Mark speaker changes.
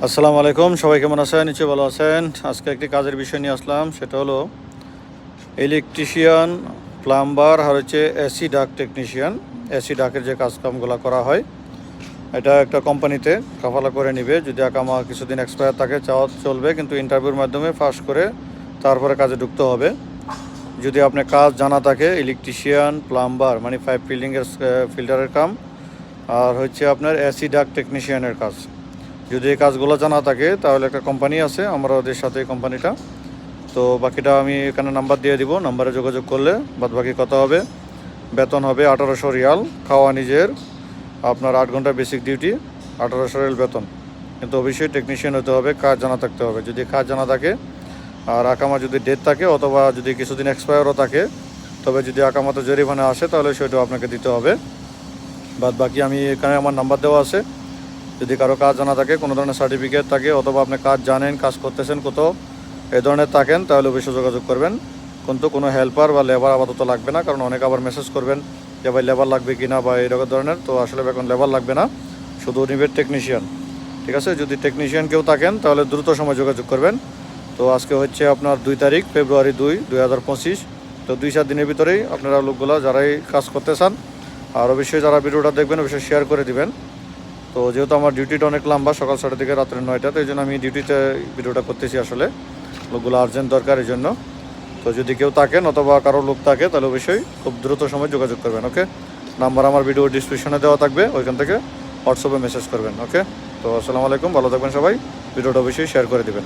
Speaker 1: আসসালামু আলাইকুম, সবাই কেমন আছেন? নিশ্চয়ই ভালো আছেন। আজকে একটি কাজের বিষয় নিয়ে আসলাম, সেটা হলো ইলেকট্রিশিয়ান, প্লাম্বার আর হচ্ছে এসি ডাক টেকনিশিয়ান। এসি ডাকের যে কাজকামগুলো করা হয়, এটা একটা কোম্পানিতে কাফালা করে নিবে। যদি আকামা কিছুদিন এক্সপায়ার থাকে চাওয়া চলবে, কিন্তু ইন্টারভিউর মাধ্যমে পাস করে তারপরে কাজে ঢুকতে হবে। যদি আপনার কাজ জানা থাকে, ইলেকট্রিশিয়ান, প্লাম্বার মানে পাইপ ফিল্টারের কাম, আর হচ্ছে আপনার এসি ডাক টেকনিশিয়ানের কাজ, যদি এই কাজগুলো জানা থাকে তাহলে একটা কোম্পানি আছে আমরা ওদের সাথে, এই কোম্পানিটা। তো বাকিটা আমি এখানে নাম্বার দিয়ে দিব, নাম্বারে যোগাযোগ করলে বাদ বাকি কথা হবে। বেতন হবে 1800 রিয়াল, খাওয়া নিজের। আপনার 8 ঘন্টা বেসিক ডিউটি, 1800 রিয়াল বেতন। কিন্তু অবশ্যই টেকনিশিয়ান হতে হবে, কাজ জানা থাকতে হবে। যদি কাজ জানা থাকে আর আকামা যদি ডেট থাকে অথবা যদি কিছুদিন এক্সপায়ারও থাকে, তবে যদি আকামাতে জরিমানা আসে তাহলে সেটাও আপনাকে দিতে হবে। বাদ বাকি আমি এখানে আমার নাম্বার দেওয়া আছে। যদি কারো কাজ জানা থাকে, কোনো ধরনের সার্টিফিকেট থাকে, অথবা আপনি কাজ জানেন, কাজ করতেছেন কোথাও এই ধরনের থাকেন, তাহলে অবশ্যই যোগাযোগ করবেন। কিন্তু কোনো হেল্পার বা লেবার আপাতত লাগবে না, কারণ অনেকে আবার মেসেজ করবেন যে ভাই লেবার লাগবে কি না বা এরকম ধরনের। তো আসলে এখন লেবার লাগবে না, শুধু নিবে টেকনিশিয়ান। ঠিক আছে, যদি টেকনিশিয়ান কেউ থাকেন তাহলে দ্রুত সময় যোগাযোগ করবেন। তো আজকে হচ্ছে আপনার 2 তারিখ ফেব্রুয়ারি 2, 2025। তো 2-4 দিনের ভিতরেই আপনারা লোকগুলো যারাই কাজ করতে চান, আর অবশ্যই যারা ভিডিওটা দেখবেন অবশ্যই শেয়ার করে দিবেন। তো যেহেতু আমার ডিউটিটা অনেক লম্বা, সকাল 6টা থেকে রাত্রে 9টা, তো এই জন্য আমি ডিউটিতে ভিডিওটা করতেছি। আসলে লোকগুলো আর্জেন্ট দরকার, এই জন্য। তো যদি কেউ থাকেন অথবা কারো লোক থাকে তাহলে অবশ্যই খুব দ্রুত সময় যোগাযোগ করবেন। ওকে, নাম্বার আমার ভিডিও ডিসক্রিপশনে দেওয়া থাকবে, ওইখান থেকে হোয়াটসঅ্যাপে মেসেজ করবেন। ওকে, তো আসসালামু আলাইকুম, ভালো থাকবেন সবাই। ভিডিওটা অবশ্যই শেয়ার করে দেবেন।